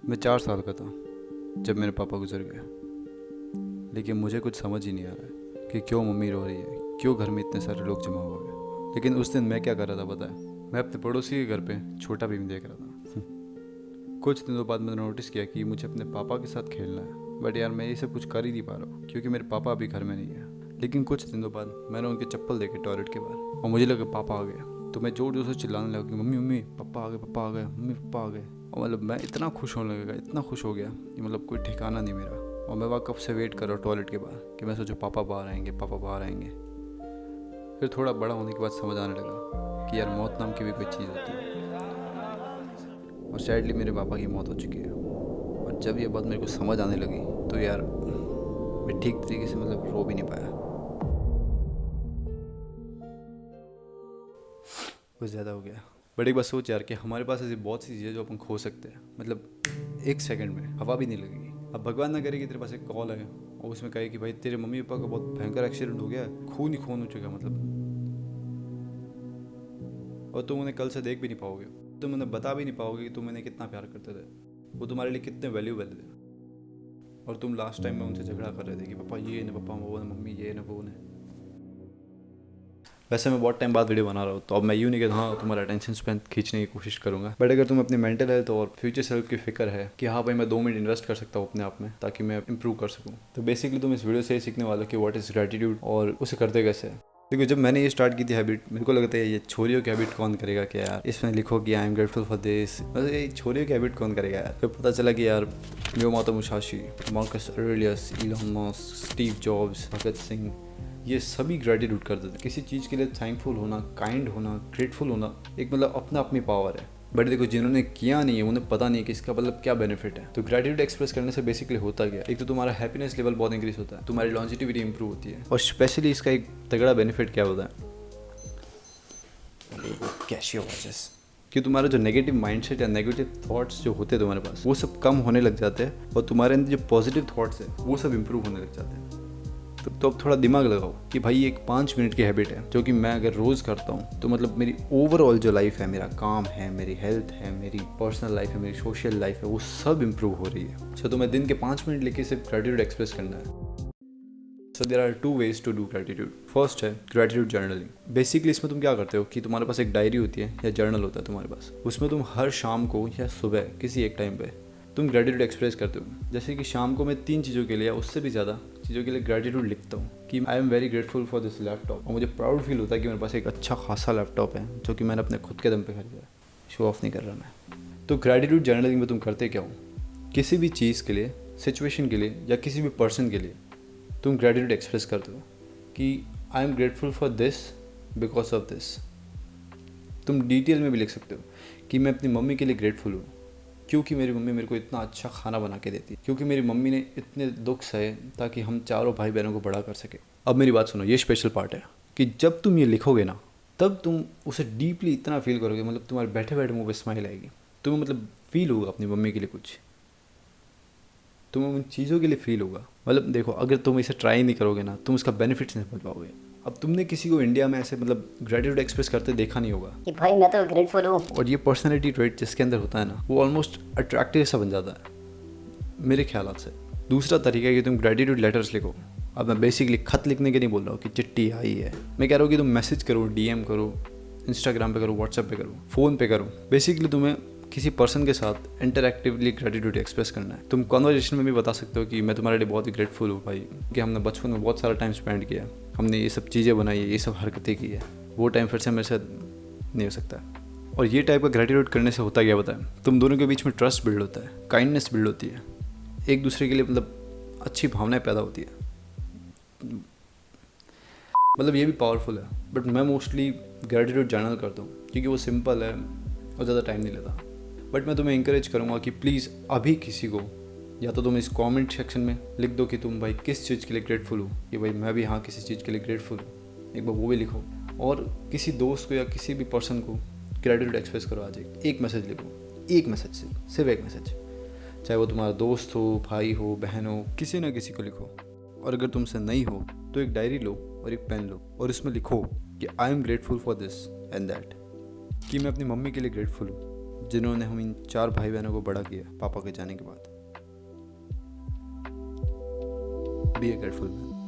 मैं 4 साल का था जब मेरे पापा गुजर गए, लेकिन मुझे कुछ समझ ही नहीं आ रहा है कि क्यों मम्मी रो रही है, क्यों घर में इतने सारे लोग जमा हुए हैं। लेकिन उस दिन मैं क्या कर रहा था पता है? मैं अपने पड़ोसी के घर पे छोटा भीम देख रहा था। कुछ दिनों बाद मैंने नोटिस किया कि मुझे अपने पापा के साथ खेलना है, बट यार मैं ये सब कुछ कर ही नहीं पा रहा हूँ क्योंकि मेरे पापा अभी घर में नहीं है। लेकिन कुछ दिनों बाद मैंने उनके चप्पल देखे टॉयलेट के बाहर और मुझे लगा पापा आ गए, तो मैं जोर जोर से चिल्लाने लगा कि मम्मी मम्मी पापा आ गए, पापा आ गए, मम्मी पापा आ गए। और मतलब मैं इतना खुश होने लगा, इतना खुश हो गया कि मतलब कोई ठिकाना नहीं मेरा। और मैं वहाँ कब से वेट कर रहा हूँ टॉयलेट के बाहर कि मैं सोचूं पापा बाहर आएंगे, पापा बाहर आएंगे। फिर थोड़ा बड़ा होने के बाद समझ आने लगा कि यार मौत नाम की भी कोई चीज़ होती है। और सैडली मेरे पापा की मौत हो चुकी है। और जब ये बात मेरे को समझ आने लगी तो यार मैं ठीक तरीके से मतलब रो भी नहीं पाया, कुछ ज़्यादा हो गया। बट एक बात सोच यार कि हमारे पास ऐसी बहुत सी चीज़ें जो अपन खो सकते हैं, मतलब एक सेकंड में हवा भी नहीं लगेगी। अब भगवान ना करे कि तेरे पास एक कॉल आए और उसमें कहे कि भाई तेरे मम्मी पापा का बहुत भयंकर एक्सीडेंट हो गया है, खून ही खून हो चुका मतलब, और तुम उन्हें कल से देख भी नहीं पाओगे, तुम उन्हें बता भी नहीं पाओगे कि तुम उन्हें कितना प्यार करते थे, वो तुम्हारे लिए कितने वैल्यूबल थे। और तुम लास्ट टाइम में उनसे झगड़ा कर रहे थे कि पापा ये ना, पापा वो ना, मम्मी ये ना, वो ना। वैसे मैं बहुत टाइम बाद वीडियो बना रहा हूँ, तो अब मैं यूँ नहीं कहता हाँ तुम्हारा अटेंशन स्पैन खींचने की कोशिश करूँगा, बट अगर तुम अपनी मेंटल हेल्थ और फ्यूचर सेल्फ की फिक्र है कि हाँ भाई मैं 2 मिनट इन्वेस्ट कर सकता हूँ अपने आप में ताकि मैं इंप्रूव कर सकूँ, तो बेसिकली तुम इस वीडियो से सीखने वाले कि व्हाट इज़ ग्रेटिट्यूड और उसे करते कैसे है। देखो जब मैंने ये स्टार्ट की थी हैबिट, मेरे को लगता है ये छोरियों की हैबिट कौन करेगा क्या यार, इसमें लिखो कि I am grateful for this, मतलब ये छोरियों की हैबिट कौन करेगा यार। फिर पता चला कि यार Miyamoto Musashi, Marcus Aurelius, Elon Musk, Steve Jobs, Bhagat Singh, ये सभी ग्रेटिट्यूड करते थे। किसी चीज़ के लिए थैंकफुल होना, काइंड होना, ग्रेटफुल होना एक मतलब अपना अपनी पावर है। बट देखो जिन्होंने किया नहीं है उन्हें पता नहीं है कि इसका मतलब क्या बेनिफिट है। तो ग्रेटिट्यूड एक्सप्रेस करने से बेसिकली होता क्या, एक तो तुम्हारा हैप्पीनेस लेवल बहुत इंक्रीज होता है, तुम्हारी लॉन्जिटिविटी इंप्रूव होती है, और स्पेशली इसका एक तगड़ा बेनिफिट क्या होता है कैशियो वॉचेस, कि तुम्हारा जो नेगेटिव माइंडसेट या नेगेटिव थॉट्स जो होते हैं तुम्हारे पास वो सब कम होने लग जाते हैं, और तुम्हारे अंदर जो पॉजिटिव थॉट्स है वो सब इंप्रूव होने लग जाते हैं। तो अब थोड़ा दिमाग लगाओ कि भाई एक 5 मिनट की हैबिट है जो कि मैं अगर रोज़ करता हूँ तो मतलब मेरी ओवरऑल जो लाइफ है, मेरा काम है, मेरी हेल्थ है, मेरी पर्सनल लाइफ है, मेरी सोशल लाइफ है, वो सब इंप्रूव हो रही है। तो मैं दिन के 5 मिनट लेके सिर्फ ग्रेटिट्यूड एक्सप्रेस करना है। So there are 2 ways to do gratitude. First है ग्रेटिट्यूड जर्नलिंग। बेसिकली इसमें तुम क्या करते हो कि तुम्हारे पास एक डायरी होती है या जर्नल होता है तुम्हारे पास, उसमें तुम हर शाम को या सुबह किसी एक टाइम पे तुम ग्रेटिट्यूड एक्सप्रेस करते हो। जैसे कि शाम को मैं 3 चीज़ों के लिए या उससे भी ज़्यादा चीज़ों के लिए ग्रेटिट्यूड लिखता हूँ कि I am very grateful for this laptop, और मुझे प्राउड फील होता है कि मेरे पास एक अच्छा खासा लैपटॉप है जो कि मैंने अपने खुद के दम पे खरीदा है। शो ऑफ नहीं कर रहा मैं। तो ग्रेटिट्यूड जर्नलिंग में तुम करते क्या हो, किसी भी चीज़ के लिए, सिचुएशन के लिए या किसी भी पर्सन के लिए तुम ग्रेटिट्यूड एक्सप्रेस करते हो कि I am grateful for this because of this. तुम डिटेल में भी लिख सकते हो कि मैं अपनी मम्मी के लिए ग्रेटफुल हूँ क्योंकि मेरी मम्मी मेरे को इतना अच्छा खाना बना के देती है, क्योंकि मेरी मम्मी ने इतने दुख सहे ताकि हम चारों भाई बहनों को बड़ा कर सके। अब मेरी बात सुनो, ये स्पेशल पार्ट है कि जब तुम ये लिखोगे ना तब तुम उसे डीपली इतना फील करोगे, मतलब तुम्हारे बैठे बैठे मुँह पे स्माइल आएगी, तुम्हें मतलब फील होगा अपनी मम्मी के लिए कुछ, तुम्हें उन चीज़ों के लिए फील होगा। मतलब देखो अगर तुम इसे ट्राई नहीं करोगे ना तुम उसका बेनिफिट्स नहीं समझ पाओगे। अब तुमने किसी को इंडिया में ऐसे मतलब ग्रेटिट्यूड एक्सप्रेस करते देखा नहीं होगा कि भाई मैं तो ग्रेटफुल हूँ। और ये पर्सनैलिटी ट्रेट जिसके अंदर होता है ना वो ऑलमोस्ट अट्रैक्टिव सा बन जाता है मेरे ख्याल से। दूसरा तरीका है कि तुम ग्रेटिट्यूड लेटर्स लिखो। अब मैं बेसिकली खत लिखने के नहीं बोल रहा हूँ कि चिट्ठी आई है, मैं कह रहा हूँ कि तुम मैसेज करो, डीएम करो, इंस्टाग्राम पे करो, व्हाट्सएप पे करो, फ़ोन पे करो। बेसिकली तुम्हें किसी पर्सन के साथ इंटरैक्टिवली ग्रेटिट्यूड एक्सप्रेस करना है। तुम कॉन्वर्जेशन में भी बता सकते हो कि मैं तुम्हारे लिए बहुत ही ग्रेटफुल हूँ भाई कि हमने बचपन में बहुत सारा टाइम स्पेंड किया, हमने ये सब चीज़ें बनाई है, ये सब हरकतें की है, वो टाइम फिर से मेरे साथ नहीं हो सकता। और ये टाइप का ग्रेटिट्यूड करने से होता क्या पता है, तुम दोनों के बीच में ट्रस्ट बिल्ड होता है, काइंडनेस बिल्ड होती है, एक दूसरे के लिए मतलब अच्छी भावनाएं पैदा होती है। मतलब ये भी पावरफुल है, बट मैं मोस्टली ग्रेटिट्यूड जर्नल करता हूँ क्योंकि वो सिंपल है और ज़्यादा टाइम नहीं लेता। बट मैं तुम्हें इंकरेज करूँगा कि प्लीज़ अभी किसी को या तो तुम इस कमेंट सेक्शन में लिख दो कि तुम भाई किस चीज़ के लिए ग्रेटफुल हो, कि भाई मैं भी हाँ किसी चीज़ के लिए ग्रेटफुल हूँ, एक बार वो भी लिखो। और किसी दोस्त को या किसी भी पर्सन को ग्रेटिट्यूड एक्सप्रेस करो। आज एक मैसेज लिखो, एक मैसेज, सिर्फ एक मैसेज, चाहे वो तुम्हारा दोस्त हो, भाई हो, बहन हो, किसी ना किसी को लिखो। और अगर तुमसे नहीं हो तो एक डायरी लो और एक पेन लो और इसमें लिखो कि I am grateful for this and that, कि मैं अपनी मम्मी के लिए ग्रेटफुल हूँ जिन्होंने हम इन 4 भाई बहनों को बड़ा किया पापा के जाने के बाद। बी ए ग्रेटफुल मैन।